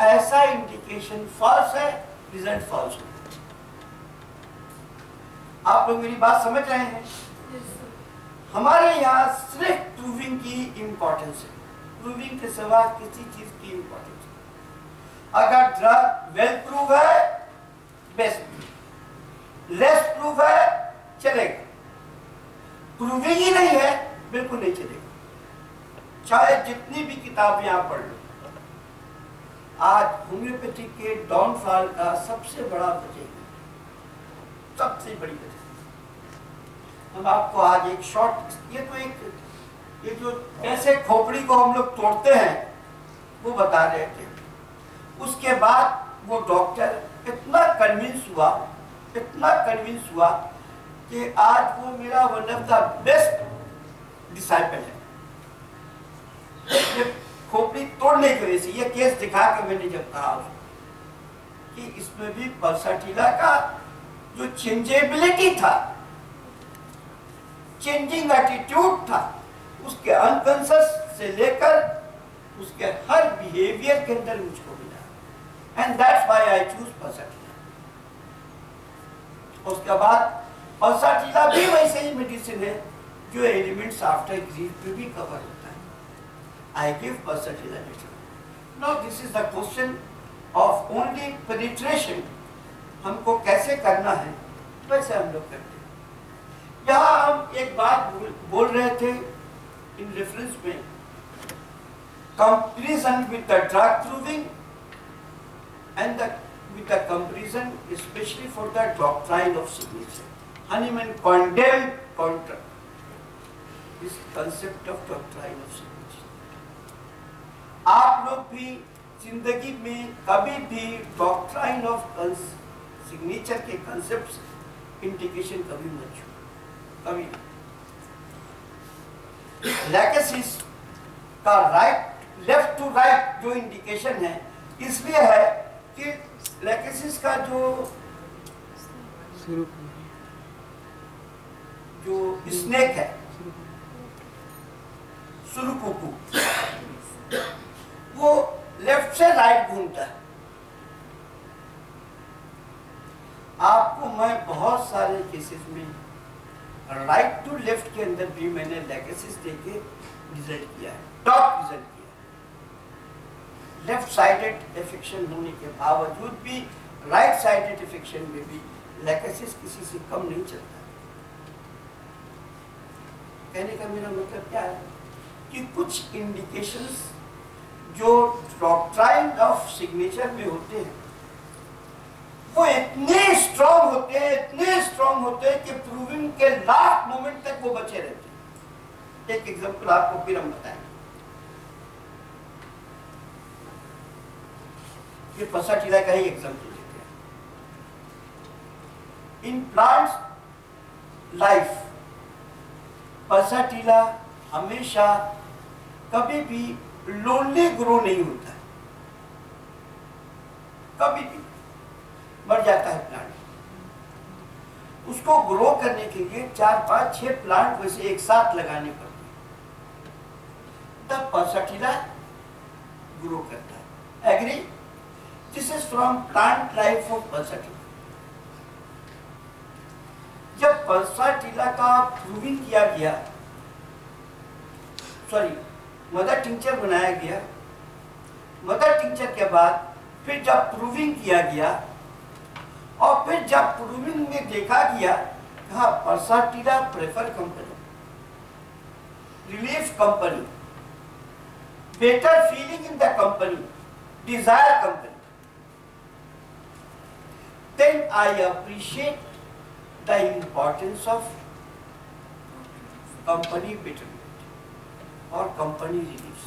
ऐसा indication false है, result false है। आप लोग मेरी बात समझ रहे हैं? हमारे यहाँ सिर्फ प्रूविंग की इंपॉर्टेंस है, प्रूविंग के सिवा किसी चीज की इंपॉर्टेंस है। अगर ड्रग वेल प्रूव है बेस्ट, लेस प्रूव है चलेगा, प्रूविंग ही नहीं है बिल्कुल नहीं चलेगा, चाहे जितनी भी किताबें आप पढ़ लो। आज होम्योपैथी के डाउनफॉल का सबसे बड़ा वजह, सबसे बड़ी वजह, हम आपको आज एक शॉर्ट, ये जो कैसे खोपड़ी को हम लोग तोड़ते हैं वो बता रहे थे। उसके बाद वो डॉक्टर इतना कन्विंस हुआ कि आज वो मेरा one of the best disciple है। ये खोपड़ी तोड़ने की वजह से ये केस दिखा के मैंने जब कहा कि इसमें भी पल्साटिला का जो चेंजेबिलिटी था, चेंजिंग एटीट्यूड था, उसके अनकॉन्शियस से लेकर उसके हर बिहेवियर के अंदर मुझको मिला, and that's why I choose pulsatilla. उसके बाद पल्साटिला भी वैसे ही मेडिसिन है जो एलिमेंट्स आफ्टर ग्रीफ पे भी कवर होता है। I give pulsatilla later. Now this is the question of only penetration. हमको कैसे करना है वैसे हम लोग करते हैं। यहाँ हम एक बात बोल रहे थे इन रेफरेंस में, comparison with the drug proving and with the comparison especially for the doctrine of signature. Hahnemann condemned this concept of doctrine of signature. आप लोग भी जिंदगी में कभी भी डॉक्ट्राइन ऑफ सिग्नेचर के कंसेप्ट इंडिकेशन कभी मत छू, कभी। लैकेसिस का राइट लेफ्ट टू राइट जो इंडिकेशन है इसलिए है कि लैकेसिस का जो स्नेक है सुरुकुकु, वो लेफ्ट से राइट घूमता है। आपको मैं बहुत सारे केसेस में राइट टू लेफ्ट के अंदर भी मैंने लैकेसिस देके रिजल्ट किया है, टॉप रिजल्ट किया। लेफ्ट साइडेड एफेक्शन होने के बावजूद भी राइट साइडेड एफेक्शन में भी लैकेसिस किसी से कम नहीं चलता। कहने का मेरा मतलब क्या है कि कुछ इंडिकेशंस जो डॉक्ट्राइन ऑफ सिग्नेचर में होते हैं वो इतने स्ट्रॉन्ग होते हैं कि प्रूविंग के लास्ट मोमेंट तक वो बचे रहते हैं। एक एग्जांपल आपको फिर हम बताएंगे। ये पल्साटिला का ही एग्जांपल लेते हैं। इन प्लांट्स लाइफ पल्साटिला हमेशा कभी भी लोनली ग्रो नहीं होता है, कभी भी मर जाता है प्लांट। उसको ग्रो करने के लिए 4, 5, 6 प्लांट वैसे एक साथ लगाने पड़ते हैं, तब पल्साटिला ग्रो करता है। Agree? This is from plant life of pulsatilla. जब पल्साटिला का प्रूविंग किया गया, मदर टिंचर बनाया गया, मदर टिंचर के बाद फिर जब प्रूविंग किया गया और फिर जब प्रूविंग में देखा गया कहा pulsatilla prefer company, relief company, better feeling in the company, desire company, then I appreciate the importance of company betterment और कंपनी रिलीफ।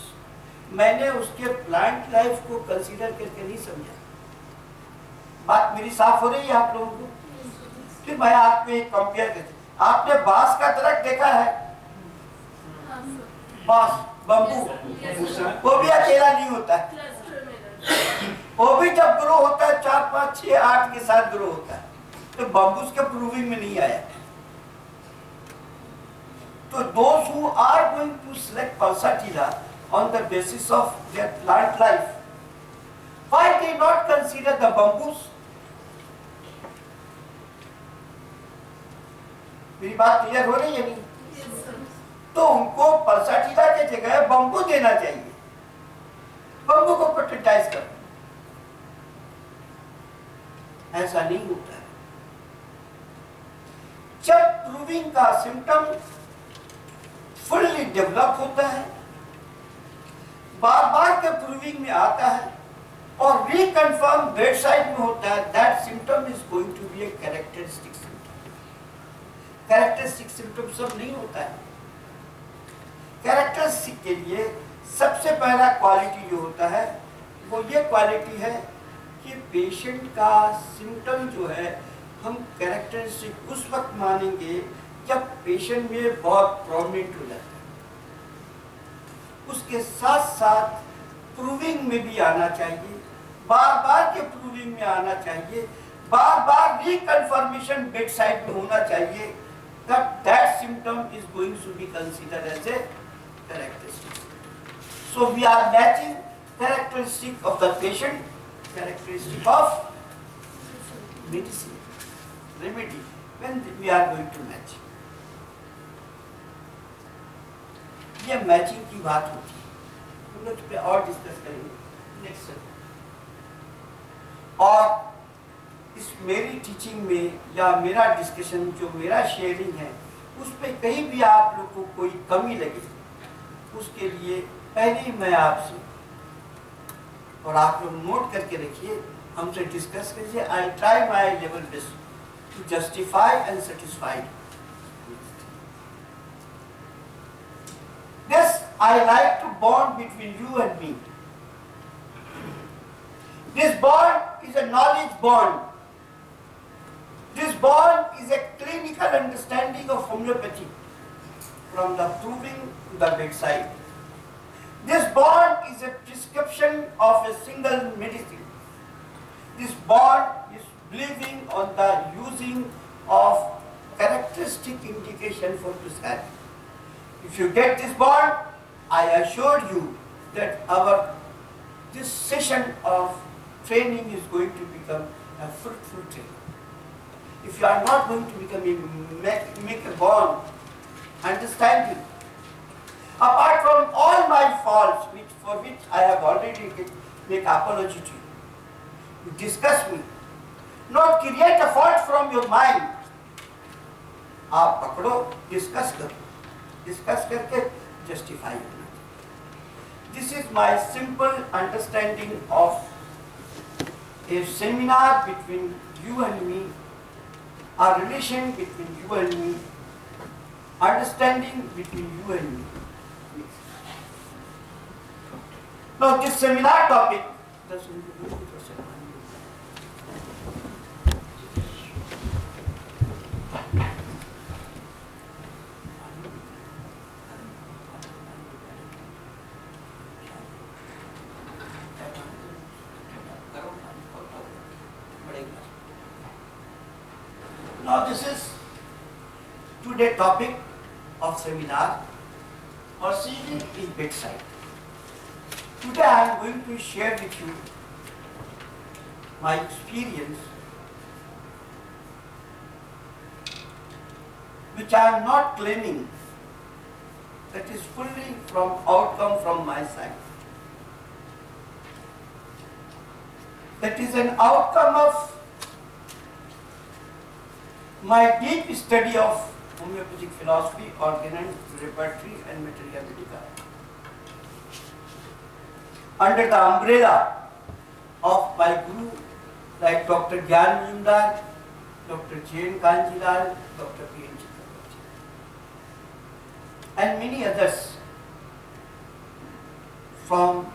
मैंने उसके प्लांट लाइफ को कंसीडर करके नहीं समझा। बात मेरी साफ हो रही है आप लोगों को? फिर मैं आपको एक कंपेयर करती, आपने बांस का दरख्त देखा है? बांस, बम्बू, वो भी अकेला नहीं होता है, वो भी जब ग्रो होता है 4, 5, 6, 8 के साथ ग्रो होता है। तो बम्बूस के प्रूविंग में नहीं आया। तो those who are going to select pulsatilla on the basis of their plant life, why they not consider the bamboos? मेरी बात क्लियर हो रही है नहीं? तो उनको पल्साटीला के जगह बम्बू देना चाहिए, बम्बू को पेटेंटाइज कर। ऐसा नहीं होता है। जब प्रूविंग का सिम्टम फुल्ली डेवलप होता है, बार बार के प्रूविंग में आता है और रिकन्फर्म बेडसाइड में होता है, that symptom is going to be a characteristic symptom. Characteristic symptom सब नहीं होता है। कैरेक्टरिस्टिक के लिए सबसे पहला क्वालिटी जो होता है वो ये क्वालिटी है कि पेशेंट का सिम्टम जो है हम कैरेक्टरिस्टिक उस वक्त मानेंगे जब पेशेंट में बहुत प्रोमिनेंट हो जाता है। उसके साथ साथ प्रूविंग में भी आना चाहिए, बार बार के प्रूविंग में आना चाहिए, बार बार रिकन्फर्मेशन बेड साइड में होना चाहिए, that symptom is going to be considered as a characteristic. So we are matching characteristic of the patient, characteristic of medicine, remedy, when we are going to match. ये matching की बात होती है, हम लोग इस पे और डिस्कस करेंगे नेक्स्ट। और इस मेरी टीचिंग में या मेरा डिस्कशन जो मेरा शेयरिंग है उस पे कहीं भी आप लोग को कोई कमी लगे, उसके लिए पहले ही मैं आपसे, और आप लोग नोट करके रखिए, हमसे डिस्कस कीजिए। I try my level best to justify and satisfied. This I like to bond between you and me. This bond is a knowledge bond. This bond is a clinical understanding of homeopathy from the proving to the bedside. This bond is a prescription of a single medicine. This bond is believing on the using of characteristic indication for prescribing. If you get this bond, I assure you that this session of training is going to become a fruitful training. If you are not going to become make a bond, understanding, apart from all my faults, for which I have already made apology to you, you discuss me, not create a fault from your mind. आप पकड़ो, discuss करो, discuss करके justify करना। This is my simple understanding of A seminar between you and me, a relation between you and me, understanding between you and me. Now this seminar topic Now this is today's topic of seminar, perceiving in bedside. Today I am going to share with you my experience, which I am not claiming, that is fully outcome from my side. That is an outcome of my deep study of homeopathic philosophy, organ repertory and materia medica, under the umbrella of my guru like Dr. Gyan Majumdar, Dr. Jain Kanjilal, Dr. P.N. Chakrabarti, and many others. From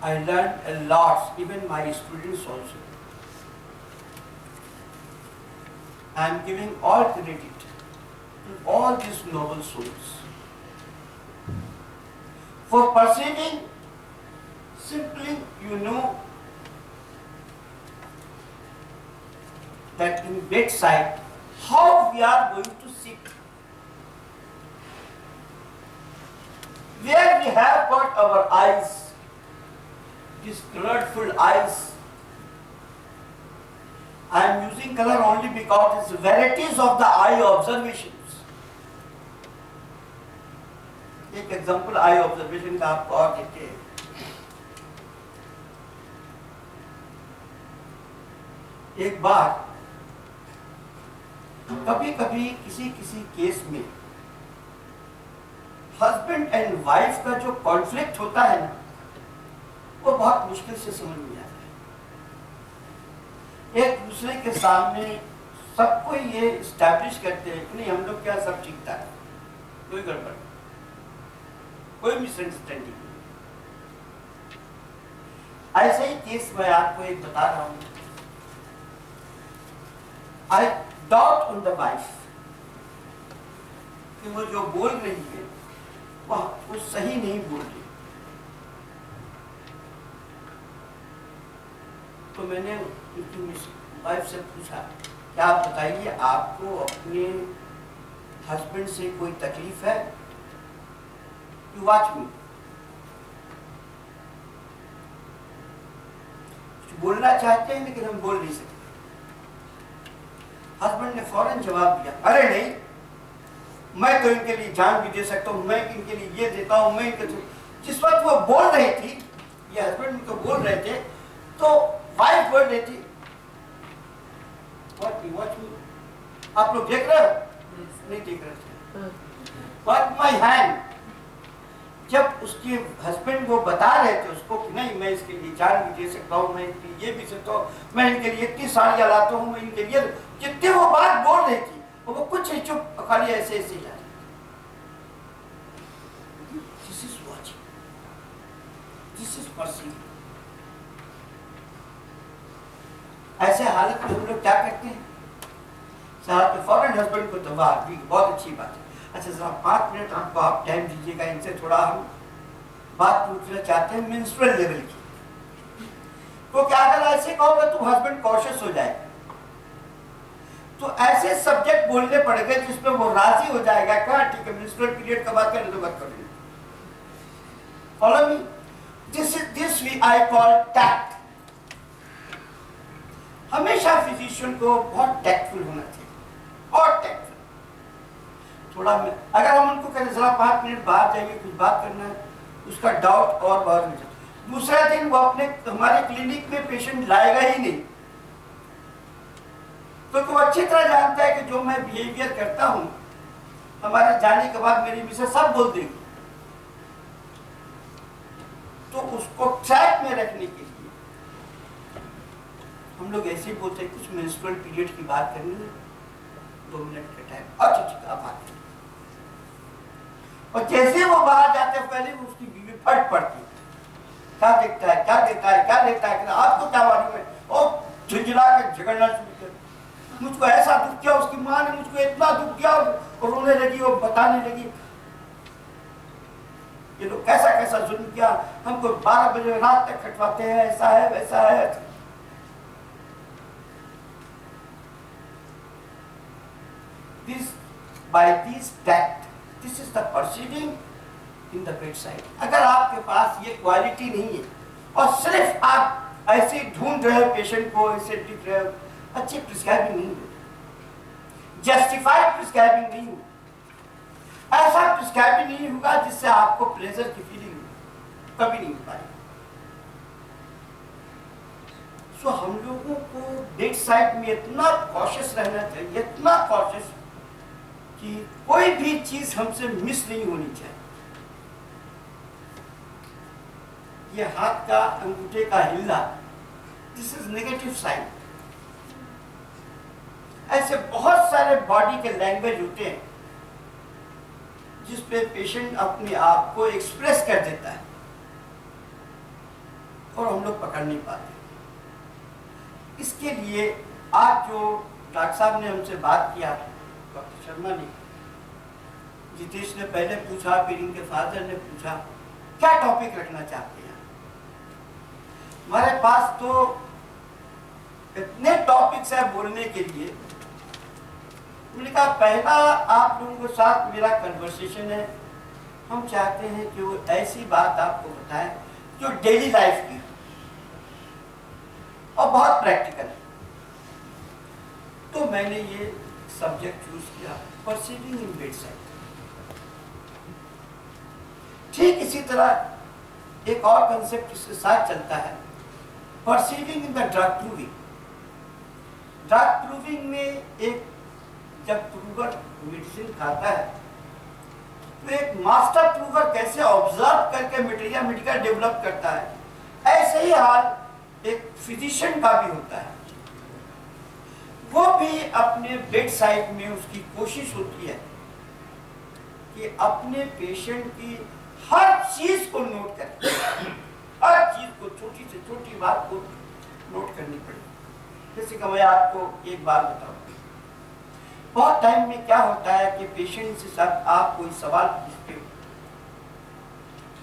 I learned a lot, even my students also. I am giving all credit to all these noble souls for perceiving. Simply, you know that in bedside, how we are going to sit, where we have got our eyes, these colorful eyes, I am using color only because it's varieties of the eye observations. एक example I observation का आपको और देते हैं। एक बार कभी कभी किसी किसी केस में हस्बैंड एंड वाइफ का जो कॉन्फ्लिक्ट होता है ना, वो बहुत मुश्किल से समझ में आता है। एक दूसरे के सामने सबको ये इस्टेब्लिश करते हैं कि नहीं, हम लोग क्या सब ठीक ठाक, कोई गड़बड़, कोई मिसअंडरस्टैंडिंग नहीं। ऐसे ही केस मैं आपको एक बता रहा हूं। I doubt on the wife कि वो जो बोल रही है वो सही नहीं बोल रही। तो मैंने उनकी वाइफ से पूछा, क्या आप बताइए, आपको अपने हस्बैंड से कोई तकलीफ है? यू वॉच मी। बोलना चाहते हैं लेकिन हम बोल नहीं सकते। हस्बैंड ने फौरन जवाब दिया, अरे नहीं, मैं तो इनके लिए जान भी दे सकता हूं, मैं इनके लिए ये देता हूं, मैं इनके। जिस वक्त वो बोल रही थी, ये हस्बैंड तो बोल रहे थे, तो वाइफ बोल रही थी, वॉच मी। आप लोग देख रहे हो? नहीं देख रहे थे। Watch my hand. जब उसके हस्बैंड वो बता रहे थे उसको कि नहीं, मैं इसके लिए जान भी दे सकता हूँ, मैं इनके लिए ये भी सकता हूँ, मैं इनके लिए इतनी साड़ियाँ लाता हूँ, मैं इनके लिए, जितनी वो बात बोल रही थी वो कुछ ही चुप खाली ऐसे ऐसे जा रही। This is watching, this is perceiving. ऐसे हालत में हम लोग क्या करते हैं? साहब तो फौरन हस्बैंड को दबा दी, बहुत अच्छी बात है, अच्छा जरा 5 मिनट हमको आप टाइम दीजिएगा, इनसे थोड़ा हम बात पूछना चाहते हैं मेंस्ट्रुअल लेवल की। तो क्या अगर ऐसे कहोगे तो हस्बैंड कॉशियस हो जाएगा, तो ऐसे सब्जेक्ट बोलने पड़ेंगे जिसमें वो राजी हो जाएगा। क्या ठीक है, मेंस्ट्रुअल पीरियड का बात करें तो बात करें। Follow me, this we I call tact. हमेशा फिजिशियन को बहुत टैक्टफुल होना चाहिए, और टैक्टफुल। थोड़ा अगर हम उनको कहें जरा 5 मिनट बाहर जाइए, कुछ बात करना है, उसका डाउट और बाहर में जाए। दूसरा दिन वो अपने हमारे क्लिनिक में पेशेंट लाएगा ही नहीं, तो वो अच्छी तरह जानता है कि जो मैं बिहेवियर करता हूं, हमारे जाने के बाद मेरी मिसेस सब बोल देगी। तो उसको ट्रैक में रखने के लिए हम लोग ऐसे ही बोलते हैं, कुछ मेंस्ट्रुअल पीरियड की बात करनी है, 2 मिनट का टाइम, अच्छा ठीक है आप बात करें। और जैसे वो बाहर जाते हैं, पहले उसकी बीवी फट पड़ती, क्या देखता है, क्या देता है, क्या देता है, आपको क्या मालूम है, और झुंझला के झगड़ना शुरू कर। मुझको ऐसा दुख किया, उसकी माँ ने मुझको इतना दुख किया, और रोने लगी और बताने लगी ये लोग कैसा कैसा जुल्म किया, हमको 12 बजे रात तक खटवाते हैं, ऐसा है वैसा है। This, by this tact, this is the perceiving in the bedside. अगर आपके पास ये क्वालिटी नहीं है और सिर्फ आप ऐसे ढूंढ रहे हो पेशेंट को, ऐसे दिख रहे हो, अच्छी प्रिस्क्राइबिंग नहीं हो, जस्टिफाइड प्रिस्क्राइबिंग नहीं हो, ऐसा प्रिस्क्राइबिंग नहीं होगा जिससे आपको प्लेजर की फीलिंग हो, कभी नहीं हो पाएगा। सो हम लोगों को बेड साइड में इतना कॉशियस रहना चाहिए, इतना कॉशियस कि कोई भी चीज हमसे मिस नहीं होनी चाहिए। ये हाथ का अंगूठे का हिलना, दिस इज नेगेटिव साइड। ऐसे बहुत सारे बॉडी के लैंग्वेज होते हैं जिसपे पेशेंट अपने आप को एक्सप्रेस कर देता है और हम लोग पकड़ नहीं पाते। इसके लिए आज जो डॉक्टर साहब ने हमसे बात किया, डॉक्टर शर्मा ने, जितेश ने पहले पूछा, फिर इनके फादर ने पूछा क्या टॉपिक रखना चाहते हैं। हमारे पास तो इतने टॉपिक्स है बोलने के लिए। मैंने कहा पहला आप लोगों के साथ मेरा कन्वर्सेशन है, हम चाहते हैं कि वो ऐसी बात आपको बताएं जो डेली लाइफ की और बहुत प्रैक्टिकल है। तो मैंने ये सब्जेक्ट चूज किया, परसीविंग इन बेडसाइड। ठीक इसी तरह एक और कंसेप्ट इसके साथ चलता है, perceiving in the drug proving. Drug proving में एक जब प्रूवर मेडिसिन खाता है तो एक मास्टर प्रूवर कैसे ऑब्जर्व करके मटेरियल मेडिकल डेवलप करता है, ऐसे ही हाल एक फिजिशियन का भी होता है। वो भी अपने बेड साइड में उसकी कोशिश होती है कि अपने पेशेंट की हर चीज को नोट करें, हर चीज को, छोटी से छोटी बात को नोट करनी पड़ेगी। जैसे कि मैं आपको एक बात बताऊं, बहुत टाइम में क्या होता है कि पेशेंट से साथ आप कोई सवाल पूछते हो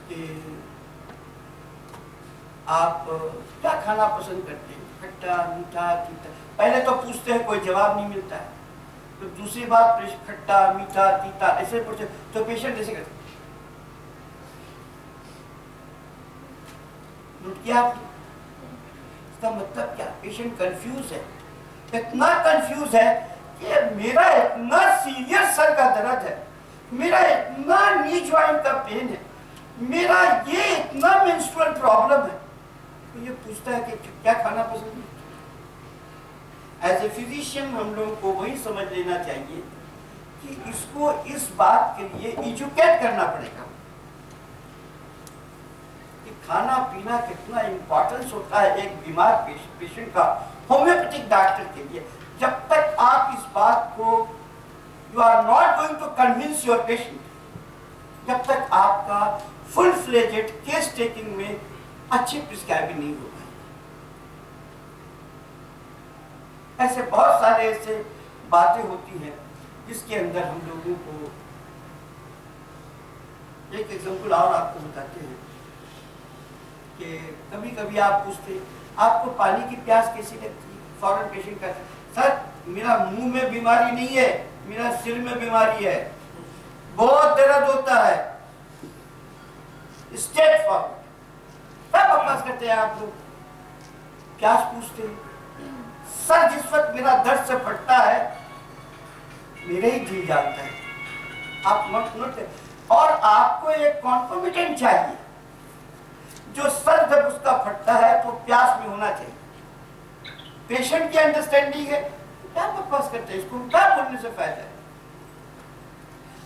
कि आप क्या खाना पसंद करते हैं, खट्टा, मीठा, तीता। पहले तो पूछते हैं, कोई जवाब नहीं मिलता है, तो दूसरी बात खट्टा, मीठा, तीता ऐसे पूछते तो पेशेंट ऐसे करते। नोट किया आपने? इसका मतलब क्या? पेशेंट कंफ्यूज है, इतना कंफ्यूज है कि मेरा इतना सीरियस सर का दर्द है, मेरा इतना नी ज्वाइंट का पेन है, मेरा ये इतना मेंस्ट्रुअल प्रॉब्लम है, तो ये पूछता है कि क्या खाना पसंद है। एज ए फिजिशियन हम लोगों को वही समझ लेना चाहिए कि इसको इस बात के लिए एजुकेट करना पड़ेगा कि खाना पीना कितना इंपॉर्टेंस होता है एक बीमार पेशेंट का होम्योपैथिक डॉक्टर के लिए। जब तक आप इस बात को you are not going to convince your patient, जब तक आपका फुल फ्लेजेड केस टेकिंग में अच्छी प्रिस्क्राइबिंग नहीं होगा। ऐसे बहुत सारे ऐसे बातें होती हैं जिसके अंदर हम लोगों को, एक एग्जांपल और आपको बताते हैं कि कभी कभी आप पूछते आपको पानी की प्यास कैसी लगती है, फॉरेन पेशेंट का, सर मेरा मुंह में बीमारी नहीं है, मेरा सिर में बीमारी है, बहुत दर्द होता है, स्टेट फॉरवर्ड। क्या बकवास करते हैं आप लोग, प्यास पूछते हैं। सर जिस वक्त मेरा दर्द से फटता है मेरे ही दिल जानता है, आप मत नोट। और आपको एक कॉन्फिडेंट चाहिए, जो सर जब उसका फटता है तो प्यास में होना चाहिए। पेशेंट की अंडरस्टैंडिंग है, क्या बकवास करते हैं, इसको क्या बोलने से फायदा है।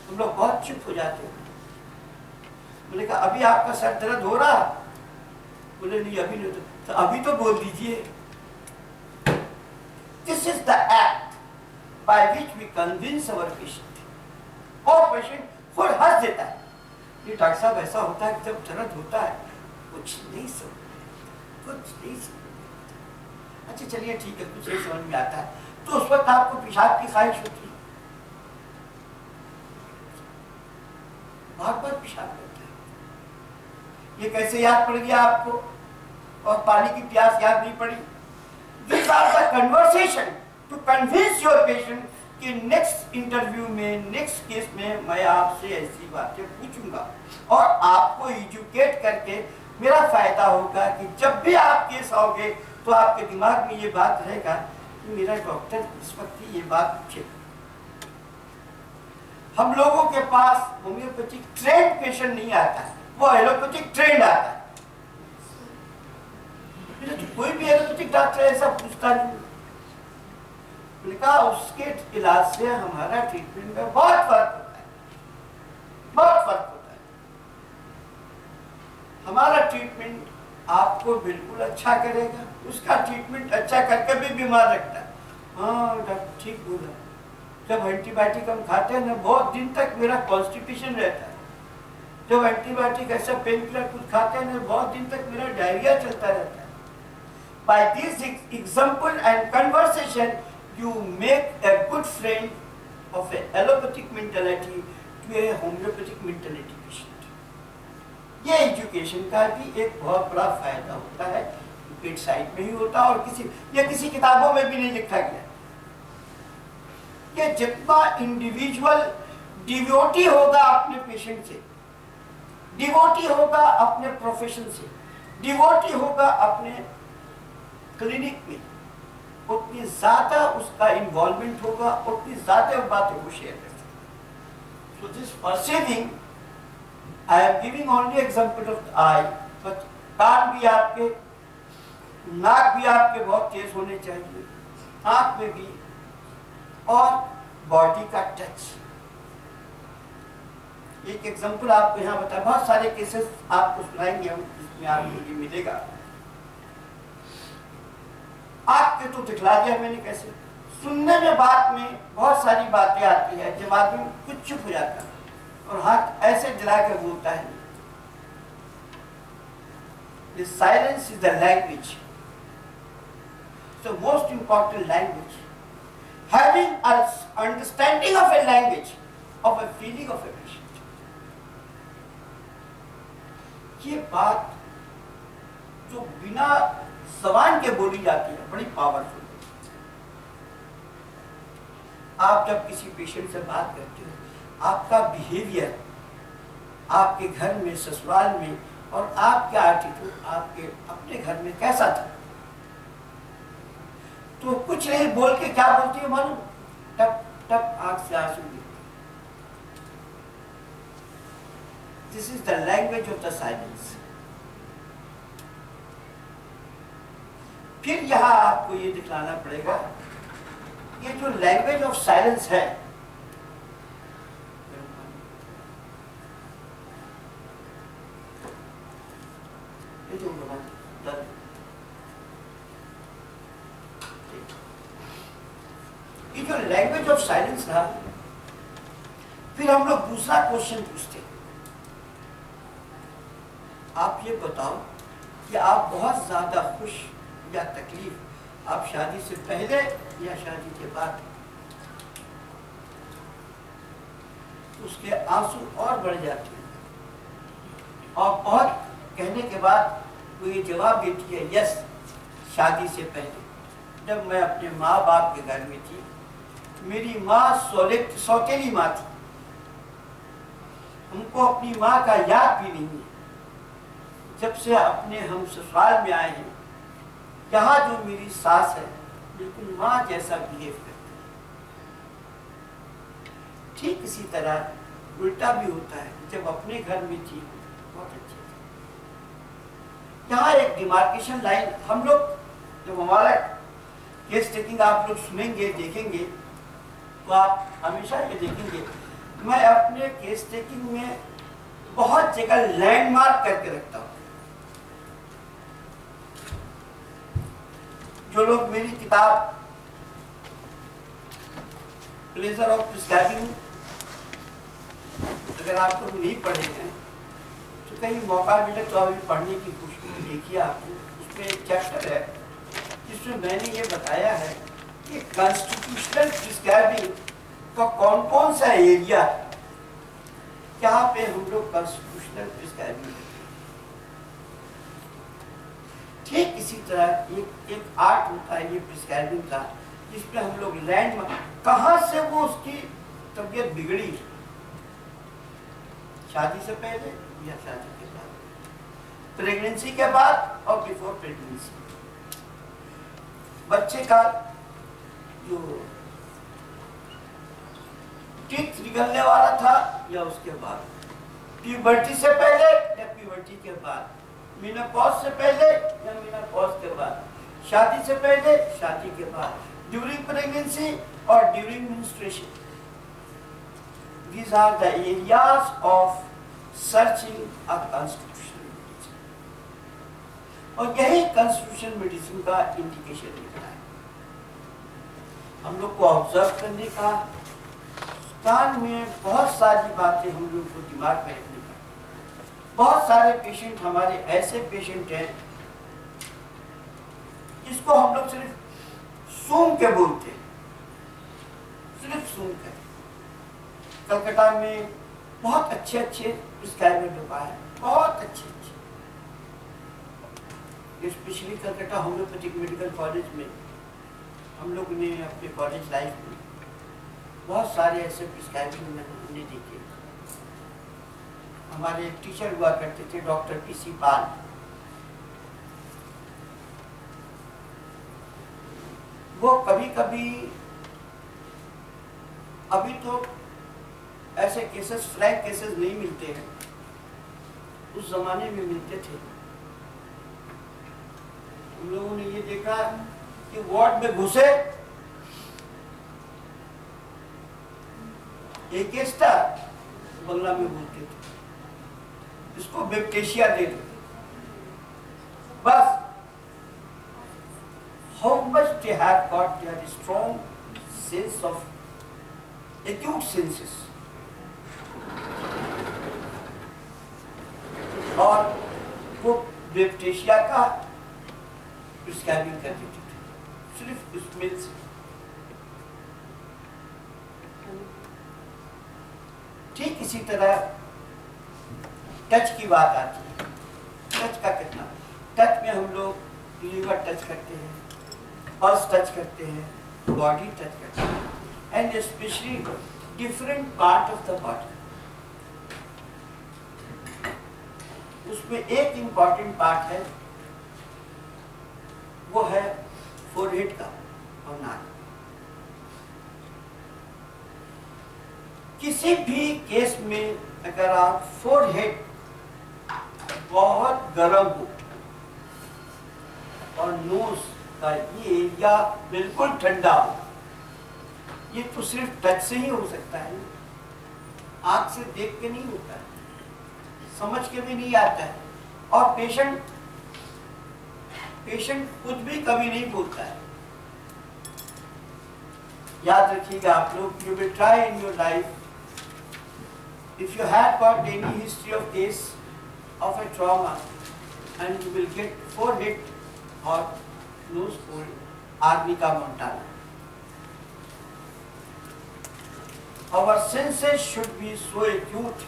हम लोग बहुत चुप हो जाते हैं। मैंने कहा अभी आपका सर दर्द हो रहा, बोले नहीं अभी नहीं, तो अभी तो बोल दीजिए। This is the act by which we convince our patient. और पेशेंट खुद हंस देता है, ये डॉक्टर साहब ऐसा होता है जब दर्द होता है कुछ नहीं समझ, अच्छा चलिए ठीक है, कुछ नहीं समझ में आता है, तो उस वक्त आपको पेशाब की ख्वाहिश होती है, बार बार पेशाब करता है। ये कैसे याद पड़ गया आपको और पानी की प्यास याद नहीं पड़ी? These are the conversation to convince your patient कि नेक्स्ट इंटरव्यू में, नेक्स्ट केस में मैं आपसे ऐसी बातें पूछूंगा और आपको एजुकेट करके मेरा फायदा होगा कि जब भी आप केस आओगे तो आपके दिमाग में ये बात रहेगा कि मेरा डॉक्टर इस वक्त ये बात पूछे। हम लोगों के पास होम्योपैथिक ट्रेंड पेशेंट नहीं आता है, वो एलोपैथिक ट्रेंड आता है। तो कोई भी एलोपैथिक डॉक्टर ऐसा पूछता नहीं। मैंने कहा उसके इलाज से हमारा ट्रीटमेंट में बहुत फर्क होता है, बहुत फर्क होता है। हमारा ट्रीटमेंट आपको बिल्कुल अच्छा करेगा, उसका ट्रीटमेंट अच्छा करके भी बीमार रखता है। हाँ डॉक्टर ठीक बोला, जब एंटीबायोटिक हम खाते हैं ना बहुत दिन तक मेरा कॉन्स्टिपेशन रहता है, जब एंटीबायोटिक ऐसा पेन किलर कुछ खाते हैं ना बहुत दिन तक मेरा डायरिया चलता रहता है। By this example and conversation, you make a good friend of a allopathic mentality to a homeopathic mentality patient. ये एजुकेशन का भी एक बहुत बड़ा फायदा होता है, बेड साइड में ही होता है और किसी किताबों में भी नहीं लिखा गया। ये जितना इंडिविजुअल डिवोटी होगा अपने पेशेंट से, डिवोटी होगा अपने प्रोफेशन से, डिवोटी होगा अपने क्लिनिक में, उतनी ज्यादा उसका इन्वॉल्वमेंट होगा, उतनी ज्यादा बातें वो शेयर कर सकते। So this perceiving, I am giving only example of the eye, but कान भी आपके, नाक भी आपके बहुत तेज होने चाहिए, आंख में भी, और बॉडी का टच। एक एग्जांपल आपको यहाँ बताया, बहुत सारे केसेस आपको सुनाएंगे हम, इसमें आपको ये मिलेगा। आपके तो दिखला दिया मैंने कैसे। सुनने में बात में बहुत सारी बातें आती है, जब आदमी कुछ चुप हो जाता है और हाथ ऐसे जला के बोलता है। The silence is the language. So most important language. Having an understanding of a language, of a feeling of a patient. ये बात जो बिना जबान के बोली जाती है बड़ी पावरफुल है। आप जब किसी पेशेंट से बात करते हो, आपका बिहेवियर आपके घर में, ससुराल में, और आपका एटीट्यूड आपके अपने घर में कैसा था, तो कुछ नहीं बोल के क्या बोलती है मालूम, टप टप आंख से आंसू गिरते। This is the language of the silence. फिर यहां आपको ये दिखलाना पड़ेगा, ये जो लैंग्वेज ऑफ साइलेंस है, ये जो लैंग्वेज ऑफ साइलेंस था, फिर हम लोग दूसरा क्वेश्चन पूछते हैं, आप ये बताओ कि आप बहुत ज्यादा खुश या तकलीफ, आप शादी से पहले या शादी के बाद? उसके आंसू और बढ़ जाते हैं, और बहुत कहने के बाद वो ये जवाब देती है, यस, शादी से पहले। जब मैं अपने माँ बाप के घर में थी, मेरी माँ सौतेली माँ थी, हमको अपनी माँ का याद भी नहीं है। जब से अपने हम ससुराल में आए हैं, यहाँ जो मेरी सास है बिल्कुल माँ जैसा बिहेव करती है। ठीक इसी तरह उल्टा भी होता है, जब अपने घर में थी बहुत अच्छी थी। यहाँ एक डिमार्केशन लाइन, हम लोग जब हमारा केस टेकिंग आप लोग सुनेंगे, देखेंगे, तो आप हमेशा ये देखेंगे, मैं अपने केस टेकिंग में बहुत जगह लैंडमार्क करके रखता हूँ। जो लोग मेरी किताब प्लेजर ऑफ प्रिस्क्राइबिंग अगर आप लोग नहीं पढ़े हैं, तो कहीं मौका मिले तो अभी पढ़ने की कोशिश देखिए। आपको उसमें एक चैप्टर है जिसमें मैंने ये बताया है कि कॉन्स्टिट्यूशनल प्रिस्क्राइबिंग का कौन कौन सा एरिया है, जहाँ पे हम लोग कॉन्स्टिट्यूशनल प्रिस्क्राइबिंग करते हैं। ठीक इसी तरह एक आर्ट होता है ये प्रिस्क्राइबिंग का, जिसमें हम लोग लैंड कहाँ से वो उसकी तबीयत बिगड़ी, शादी से पहले या शादी के बाद, प्रेगनेंसी के बाद और बिफोर प्रेगनेंसी, बच्चे का जो टीथ निकलने वाला था या उसके बाद, प्यूबर्टी से पहले या प्यूबर्टी के बाद, मेनोपॉज से पहले या मेनोपॉज के बाद, शादी से पहले, शादी के बाद, ड्यूरिंग प्रेगनेंसी और during menstruation. These are the areas of searching a constitutional medicine. और यही constitutional medicine का इंडिकेशन लिखना है। हम लोग को ऑब्जर्व करने का, कान में बहुत सारी बातें हम लोग को दिमाग में रखने का। बहुत सारे पेशेंट हमारे ऐसे पेशेंट हैं जिसको हम लोग सिर्फ सूंघ के बोलते हैं, सिर्फ सूंघ के। कलकत्ता में बहुत अच्छे अच्छे प्रिस्क्राइबर लोग आए, बहुत अच्छे, specially Calcutta homeopathic medical college में हम लोग ने अपने कॉलेज लाइफ में बहुत सारे ऐसे प्रिस्क्राइबिंग हमने देखे। हमारे एक टीचर हुआ करते थे, डॉक्टर पीसी पाल, वो कभी कभी, अभी तो ऐसे केसेस, फ्लैग केसेस नहीं मिलते हैं, उस जमाने में मिलते थे। हम लोगों ने ये देखा कि वार्ड में घुसे, एक केस था, बंगला में बोलते थे इसको बैक्टीरिया दे दो, बस। How much they have got their strong sense of acute senses, और वो बैक्टीरिया का प्रिस्क्राइबिंग कर देते थे सिर्फ स्मेल से। ठीक इसी तरह टच की बात आती है। टच का कितना, टच में हम लोग लीवर टच करते हैं, पल्स टच करते हैं, बॉडी टच करते हैं, and specially different part of the body. उसमें एक इंपॉर्टेंट पार्ट है, वो है फोरहेड का और नाक। किसी भी केस में अगर आप फोरहेड बहुत गर्म हो और नोज का ये एरिया बिल्कुल ठंडा हो, ये तो सिर्फ टच से ही हो सकता है, आंख से देख के नहीं होता है, समझ के भी नहीं आता है, और पेशेंट कुछ भी कभी नहीं बोलता है। याद रखिएगा आप लोग, you will try in your life, if you have got any history of case of a trauma and you will get forehead or nose cold, arnica montana. Our senses should be so acute.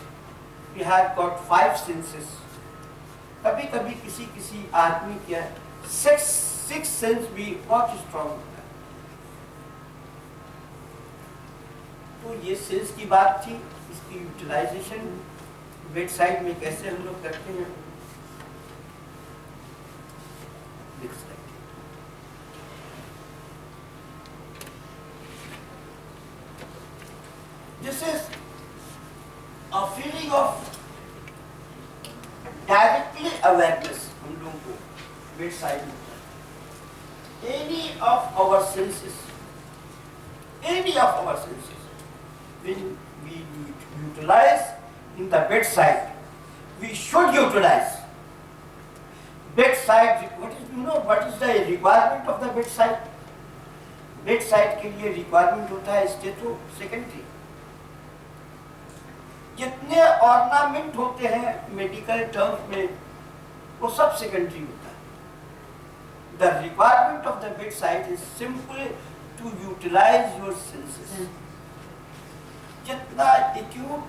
We have got 5 senses. कभी कभी किसी आदमी के 6 sense भी बहुत strong होता है। तो ये सेंस की बात थी, इसकी यूटिलाइजेशन बेड साइड में कैसे हम लोग करते हैं। This is a feeling of directly awareness हम लोगों को बेड साइड में। Any of our senses, when we utilize in the bedside, we should utilize bedside. What is the requirement of the bedside? Bedside के लिए requirement होता है stetho secondary. जितने ornament होते हैं मेडिकल टर्म्स में, वो सब सेकेंडरी होता है। The requirement of the bedside is simply to utilize your senses. जितना acute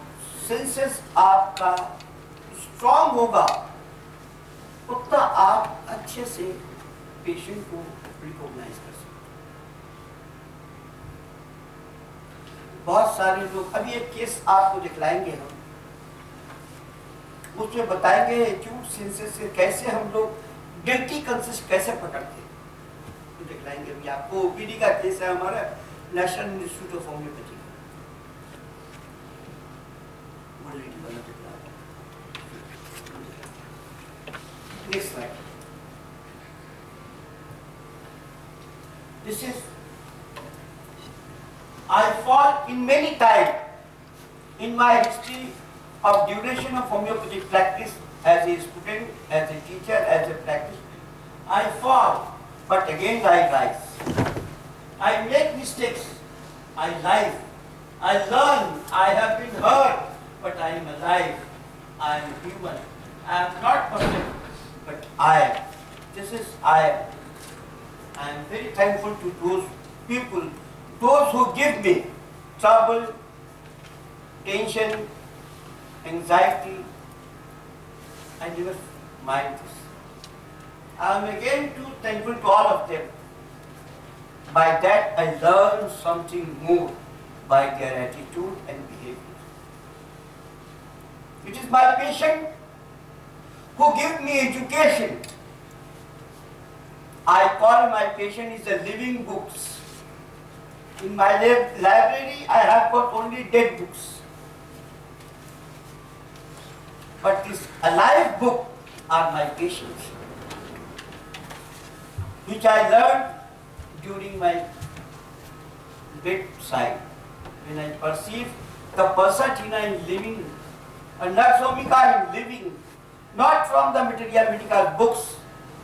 senses आपका स्ट्रॉन्ग होगा, उतना आप अच्छे से पेशेंट को रिकॉग्नाइज कर सकते हैं। बहुत सारे लोग, अभी एक केस आपको दिखलाएंगे हम, उसमें बताएंगे एक्यूट सेंसेस से कैसे हम लोग गिल्टी कॉन्शियस कैसे पकड़ते हैं, तो दिखलाएंगे। अभी आपको ओपीडी का केस है हमारा national institute of homeopathy. Next slide. This is, I fall in many times in my history of duration of homeopathic practice as a student, as a teacher, as a practitioner. I fall, but again I rise. I make mistakes. I lie. I learn. I have been hurt, but I am alive. I am human. I am not perfect, but I am. This is I am. I am very thankful to those people, those who give me trouble, tension, anxiety. I never mind this. I am again too thankful to all of them. By that I learn something more by their attitude and behavior. It is my patient who give me education. I call my patient is the living books. In my library, I have got only dead books. But this alive book are my patients, which I learned during my bedside, when I perceive the Pasadena in living, and Narsomika in living, not from the material medical books,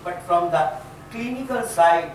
but from the clinical side,